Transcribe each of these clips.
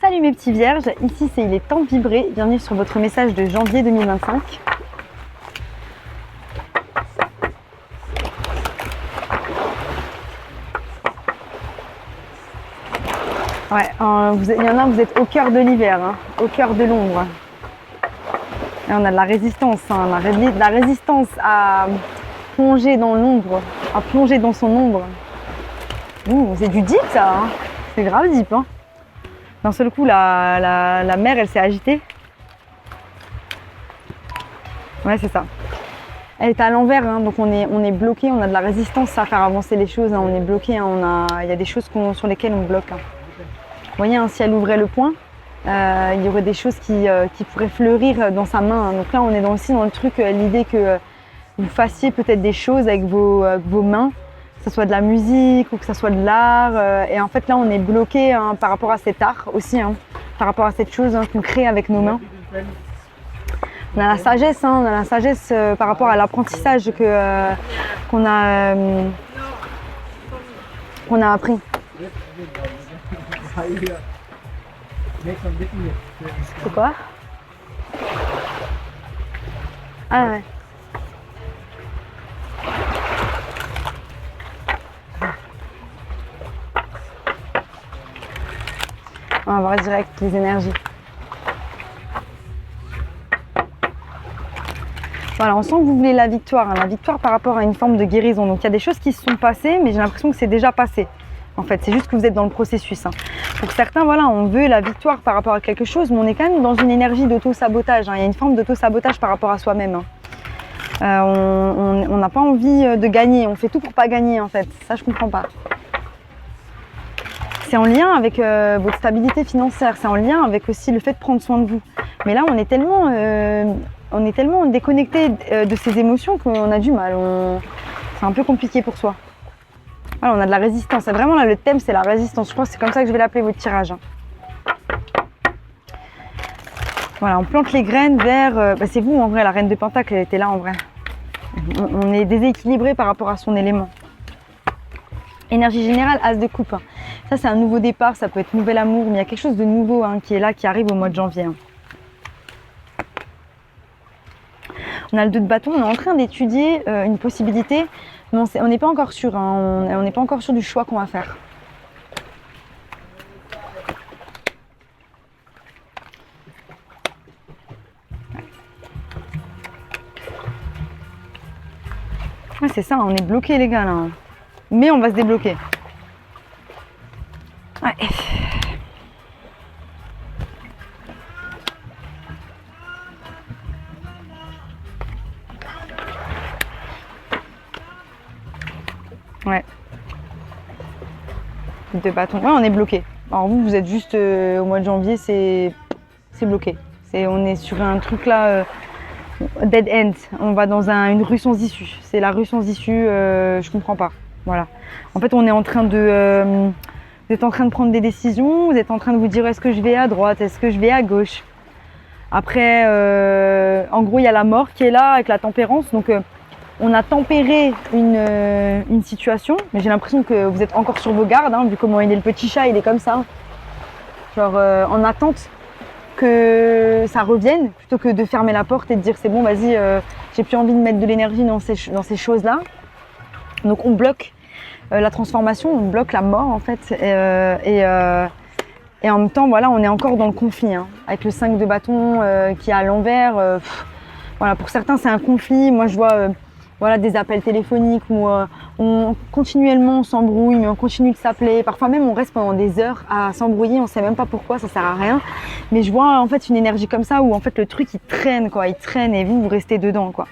Salut mes petits vierges, ici c'est Il est temps de vibrer, bienvenue sur votre message de janvier 2025. Ouais, il y en a, vous êtes au cœur de l'hiver, hein, au cœur de l'ombre. Et on a de la résistance, hein, la résistance à plonger dans l'ombre, à plonger dans son ombre. C'est du deep ça, hein. C'est grave deep. Hein. D'un seul coup, la mer, elle s'est agitée. Ouais, c'est ça. Elle est à l'envers, hein, donc on est bloqué, on a de la résistance à faire avancer les choses. Hein, on est bloqué, hein, il y a des choses sur lesquelles on bloque. Hein. Vous voyez, hein, si elle ouvrait le poing, il y aurait des choses qui pourraient fleurir dans sa main. Hein. Donc là, on est aussi dans le truc, l'idée que vous fassiez peut-être des choses avec vos mains, que ce soit de la musique ou que ce soit de l'art. Et en fait, là, on est bloqué hein, par rapport à cet art aussi, hein, par rapport à cette chose hein, qu'on crée avec nos mains. On a la sagesse, hein, par rapport à l'apprentissage qu'on a appris. C'est quoi? Ah ouais. On va voir direct les énergies. Voilà, on sent que vous voulez la victoire, hein, la victoire par rapport à une forme de guérison. Donc il y a des choses qui se sont passées, mais j'ai l'impression que c'est déjà passé. En fait, c'est juste que vous êtes dans le processus. Hein. Pour certains, voilà, on veut la victoire par rapport à quelque chose, mais on est quand même dans une énergie d'auto-sabotage. Hein. Il y a une forme d'auto-sabotage par rapport à soi-même. Hein. On n'a pas envie de gagner, on fait tout pour pas gagner en fait. Ça, je comprends pas. C'est en lien avec votre stabilité financière, c'est en lien avec aussi le fait de prendre soin de vous. Mais là, on est tellement déconnecté de ces émotions qu'on a du mal. C'est un peu compliqué pour soi. Voilà, on a de la résistance. Et vraiment, là, le thème, c'est la résistance. Je pense que c'est comme ça que je vais l'appeler votre tirage. Hein. Voilà, on plante les graines vers... c'est vous, en vrai, la reine de Pentacle, elle était là, en vrai. On est déséquilibré par rapport à son élément. Énergie générale, as de coupe. Hein. Ça, c'est un nouveau départ. Ça peut être nouvel amour. Mais il y a quelque chose de nouveau hein, qui est là, qui arrive au mois de janvier. Hein. On a le 2 de bâton. On est en train d'étudier une possibilité. Mais on n'est pas encore sûr. Hein. On n'est pas encore sûr du choix qu'on va faire. Ouais, c'est ça. On est bloqué, les gars, là. Mais on va se débloquer. Ouais. Ouais. 2 bâtons. Ouais, on est bloqué. Alors vous êtes juste au mois de janvier, c'est bloqué. On est sur un truc là, dead end. On va dans une rue sans issue. C'est la rue sans issue, je comprends pas. Voilà. En fait, on est en train de... vous êtes en train de prendre des décisions, vous êtes en train de vous dire est-ce que je vais à droite, est-ce que je vais à gauche. Après, en gros, il y a la mort qui est là avec la tempérance. Donc, on a tempéré une situation, mais j'ai l'impression que vous êtes encore sur vos gardes, hein, vu comment il est le petit chat, il est comme ça. Genre en attente que ça revienne, plutôt que de fermer la porte et de dire c'est bon, vas-y, j'ai plus envie de mettre de l'énergie dans ces choses-là. Donc on bloque la transformation, on bloque la mort en fait. Et en même temps, voilà, on est encore dans le conflit, hein, avec le 5 de bâton qui est à l'envers. Voilà, pour certains, c'est un conflit. Moi, je vois voilà, des appels téléphoniques où continuellement on s'embrouille, mais on continue de s'appeler. Parfois même, on reste pendant des heures à s'embrouiller, on ne sait même pas pourquoi, ça sert à rien. Mais je vois en fait une énergie comme ça où en fait le truc il traîne, quoi, il traîne et vous restez dedans, quoi.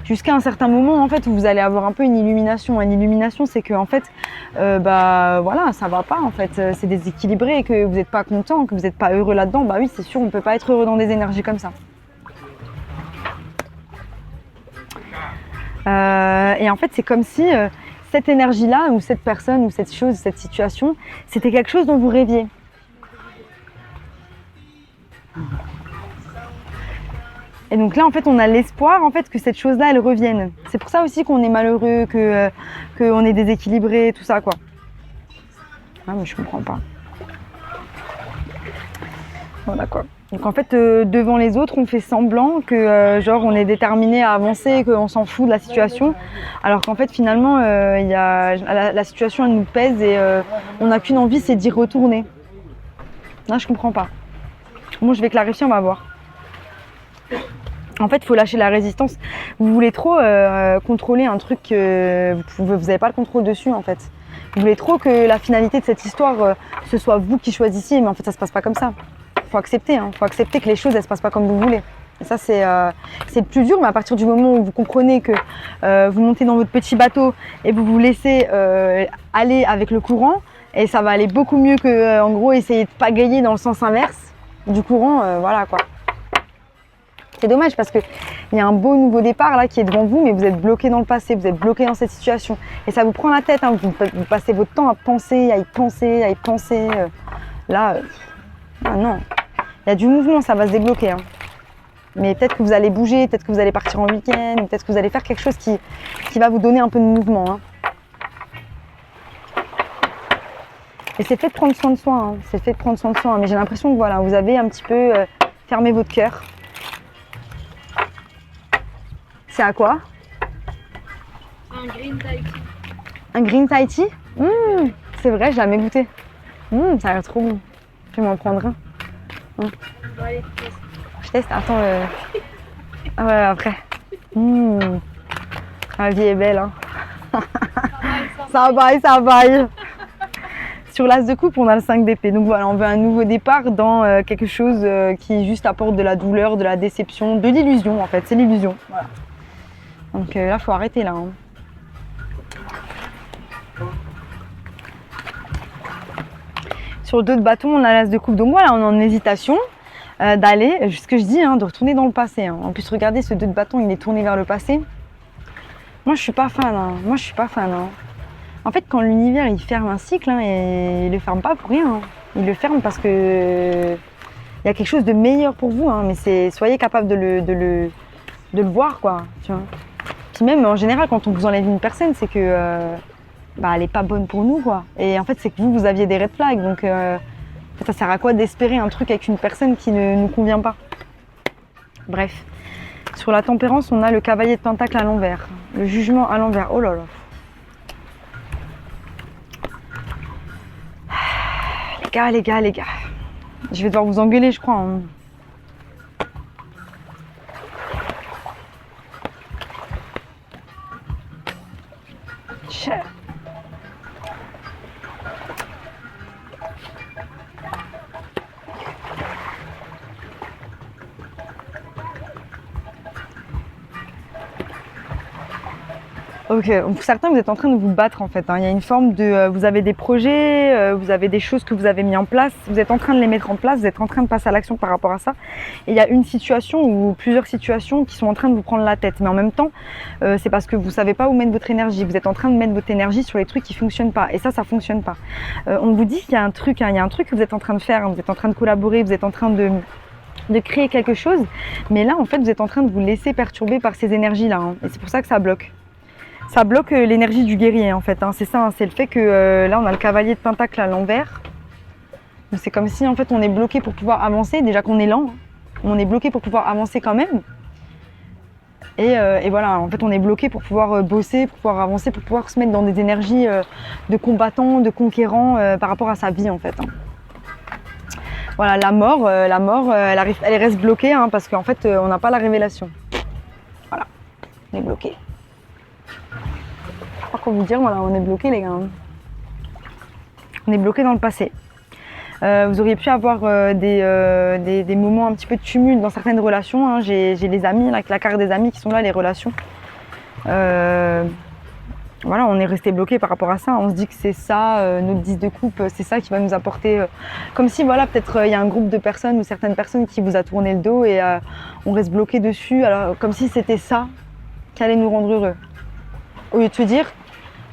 Jusqu'à un certain moment en fait où vous allez avoir un peu une illumination. Une illumination, c'est que en fait, voilà, ça va pas en fait, c'est déséquilibré et que vous n'êtes pas content, que vous n'êtes pas heureux là-dedans. Bah oui, c'est sûr, on peut pas être heureux dans des énergies comme ça. Et en fait, c'est comme si cette énergie-là, ou cette personne, ou cette chose, cette situation, c'était quelque chose dont vous rêviez. Et donc là, en fait, on a l'espoir en fait, que cette chose-là, elle revienne. C'est pour ça aussi qu'on est malheureux, qu'on est déséquilibré, tout ça, quoi. Ah, mais je comprends pas. Voilà quoi. Donc en fait, devant les autres, on fait semblant que genre on est déterminé à avancer, qu'on s'en fout de la situation, alors qu'en fait finalement, la situation elle nous pèse et on n'a qu'une envie, c'est d'y retourner. Là, je comprends pas. Moi, je vais clarifier, on va voir. En fait, il faut lâcher la résistance. Vous voulez trop contrôler un truc que vous n'avez pas le contrôle dessus en fait. Vous voulez trop que la finalité de cette histoire, ce soit vous qui choisissiez, mais en fait, ça se passe pas comme ça. Faut accepter, hein. Faut accepter que les choses elles se passent pas comme vous voulez. Et ça c'est le plus dur, mais à partir du moment où vous comprenez que vous montez dans votre petit bateau et vous vous laissez aller avec le courant, et ça va aller beaucoup mieux que en gros essayer de pagayer dans le sens inverse du courant, voilà quoi. C'est dommage parce que il y a un beau nouveau départ là qui est devant vous, mais vous êtes bloqué dans le passé, vous êtes bloqué dans cette situation et ça vous prend la tête, hein. Vous passez votre temps à penser, à y penser, à y penser. Là, ah non. Il y a du mouvement, ça va se débloquer. Hein. Mais peut-être que vous allez bouger, peut-être que vous allez partir en week-end, peut-être que vous allez faire quelque chose qui va vous donner un peu de mouvement. Hein. Et c'est fait de prendre soin de soi. Hein. C'est fait de prendre soin de soi. Hein. Mais j'ai l'impression que voilà, vous avez un petit peu fermé votre cœur. C'est à quoi? Un green Tahiti. Un green Tahiti? C'est vrai, j'ai jamais goûté. Ça a l'air trop bon. Je vais m'en prendre un. Ouais, je teste, attends. Ah ouais, après. La vie est belle, hein. Ça baille. Sur l'as de coupe, on a le 5 d'épée. Donc voilà, on veut un nouveau départ dans quelque chose qui juste apporte de la douleur, de la déception, de l'illusion en fait. C'est l'illusion. Voilà. Donc là, faut arrêter là. Hein. Sur le dos de bâton, on a l'as de coupe. Donc voilà, on est en hésitation d'aller, ce que je dis, hein, de retourner dans le passé. Hein. En plus, regardez, ce dos de bâton, il est tourné vers le passé. Moi, je suis pas fan. Hein. En fait, quand l'univers il ferme un cycle, hein, et il le ferme pas pour rien. Hein. Il le ferme parce que il y a quelque chose de meilleur pour vous. Hein, mais soyez capable de le voir, quoi. Tu vois. Puis même en général, quand on vous enlève une personne, c'est que elle est pas bonne pour nous, quoi. Et en fait, c'est que vous aviez des red flags, donc ça sert à quoi d'espérer un truc avec une personne qui ne nous convient pas. Bref. Sur la tempérance, on a le cavalier de pentacle à l'envers, le jugement à l'envers. Oh là là. Les gars. Je vais devoir vous engueuler, je crois. Hein. Ok, pour certains, vous êtes en train de vous battre en fait. Hein. Il y a une forme de... vous avez des projets, vous avez des choses que vous avez mis en place, vous êtes en train de les mettre en place, vous êtes en train de passer à l'action par rapport à ça. Et il y a une situation ou plusieurs situations qui sont en train de vous prendre la tête. Mais en même temps, c'est parce que vous ne savez pas où mettre votre énergie. Vous êtes en train de mettre votre énergie sur les trucs qui ne fonctionnent pas. Et ça ne fonctionne pas. On vous dit qu'il y a un truc, hein, il y a un truc que vous êtes en train de faire, hein, vous êtes en train de collaborer, vous êtes en train de créer quelque chose. Mais là, en fait, vous êtes en train de vous laisser perturber par ces énergies-là. Hein. Et c'est pour ça que ça bloque. Ça bloque l'énergie du guerrier en fait, hein. C'est ça, hein. C'est le fait que là on a le cavalier de pentacle à l'envers. C'est comme si en fait on est bloqué pour pouvoir avancer, déjà qu'on est lent, hein. On est bloqué pour pouvoir avancer quand même. Et voilà, en fait on est bloqué pour pouvoir bosser, pour pouvoir avancer, pour pouvoir se mettre dans des énergies de combattant, de conquérant par rapport à sa vie en fait. Hein. Voilà, la mort elle reste bloquée hein, parce qu'en fait on n'a pas la révélation. Voilà, on est bloqué. Je sais pas quoi vous dire, voilà, on est bloqué les gars. On est bloqué dans le passé. Vous auriez pu avoir des moments un petit peu de tumulte dans certaines relations. Hein. J'ai les amis, là, la carte des amis qui sont là, les relations. Voilà, on est resté bloqué par rapport à ça. On se dit que c'est ça, notre 10 de coupe, c'est ça qui va nous apporter. Comme si, voilà, peut-être il y a un groupe de personnes ou certaines personnes qui vous a tourné le dos et on reste bloqué dessus. Alors, comme si c'était ça qui allait nous rendre heureux. Au lieu de se dire,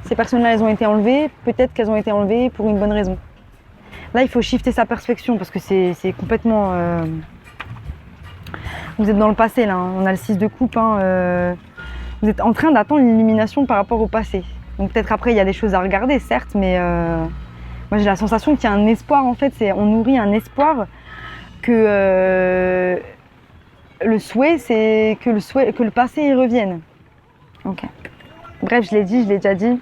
ces personnes-là, elles ont été enlevées, peut-être qu'elles ont été enlevées pour une bonne raison. Là, il faut shifter sa perspective parce que c'est complètement... Vous êtes dans le passé, là. Hein. On a le 6 de coupe. Hein, vous êtes en train d'attendre l'illumination par rapport au passé. Donc peut-être après, il y a des choses à regarder, certes, mais moi, j'ai la sensation qu'il y a un espoir, en fait. On nourrit un espoir que le souhait, c'est que le passé y revienne. Ok. Bref, je l'ai dit, je l'ai déjà dit.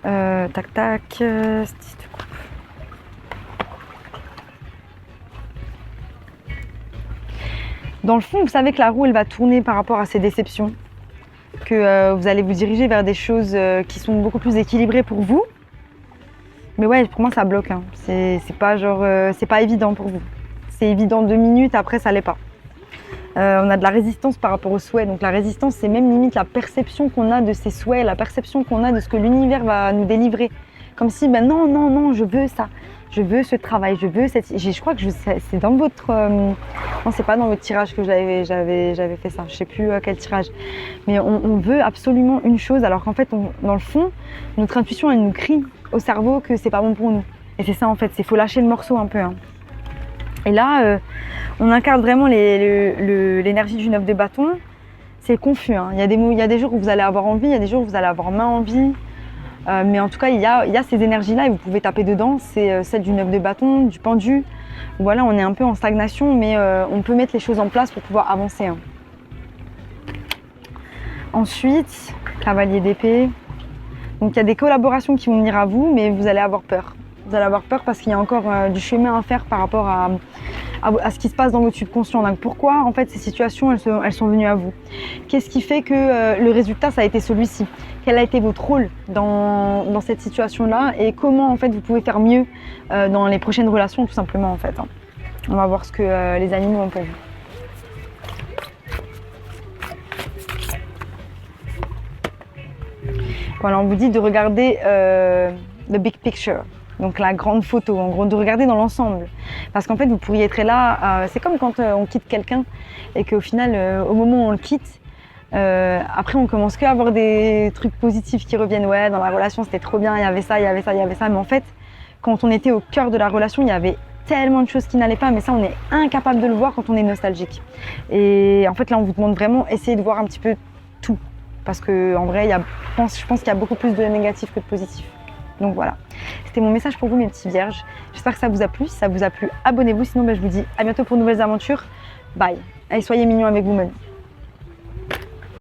Tac tac. Dans le fond, vous savez que la roue, elle va tourner par rapport à ces déceptions, que vous allez vous diriger vers des choses qui sont beaucoup plus équilibrées pour vous. Mais ouais, pour moi, ça bloque. Hein. C'est pas genre, c'est pas évident pour vous. C'est évident 2 minutes, après, ça l'est pas. On a de la résistance par rapport aux souhaits. Donc la résistance, c'est même limite la perception qu'on a de ces souhaits, la perception qu'on a de ce que l'univers va nous délivrer. Comme si, ben non, non, non, je veux ça. Je veux ce travail, je veux cette... Je crois que c'est dans votre... Non, c'est pas dans votre tirage que j'avais fait ça. Je sais plus quel tirage. Mais on veut absolument une chose, alors qu'en fait, dans le fond, notre intuition, elle nous crie au cerveau que c'est pas bon pour nous. Et c'est ça, en fait. Il faut lâcher le morceau un peu. Hein. Et là, on incarne vraiment l'énergie du 9 de bâton. C'est confus. Hein. Il y a des jours où vous allez avoir envie, il y a des jours où vous allez avoir moins envie. Mais en tout cas, il y a ces énergies-là et vous pouvez taper dedans. C'est celle du 9 de bâton, du pendu. Voilà, on est un peu en stagnation, mais on peut mettre les choses en place pour pouvoir avancer. Hein. Ensuite, cavalier d'épée. Donc il y a des collaborations qui vont venir à vous, mais vous allez avoir peur. Vous allez avoir peur parce qu'il y a encore du chemin à faire par rapport à ce qui se passe dans votre subconscient. Donc pourquoi en fait ces situations elles sont venues à vous? Qu'est-ce qui fait que le résultat ça a été celui-ci? Quel a été votre rôle dans cette situation-là et comment en fait vous pouvez faire mieux dans les prochaines relations tout simplement en fait. Hein. On va voir ce que les animaux ont pour vous. Voilà, on vous dit de regarder the big picture. Donc la grande photo, en gros, de regarder dans l'ensemble. Parce qu'en fait, vous pourriez être là, c'est comme quand on quitte quelqu'un et qu'au final, au moment où on le quitte, après on commence qu'à avoir des trucs positifs qui reviennent. Ouais, dans la relation, c'était trop bien, il y avait ça, il y avait ça, il y avait ça. Mais en fait, quand on était au cœur de la relation, il y avait tellement de choses qui n'allaient pas. Mais ça, on est incapable de le voir quand on est nostalgique. Et en fait, là, on vous demande vraiment, essayez de voir un petit peu tout. Parce qu'en vrai, je pense qu'il y a beaucoup plus de négatif que de positif. Donc voilà, c'était mon message pour vous mes petits vierges. J'espère que ça vous a plu. Si ça vous a plu, abonnez-vous. Sinon, je vous dis à bientôt pour de nouvelles aventures. Bye. Allez, soyez mignons avec vous-même.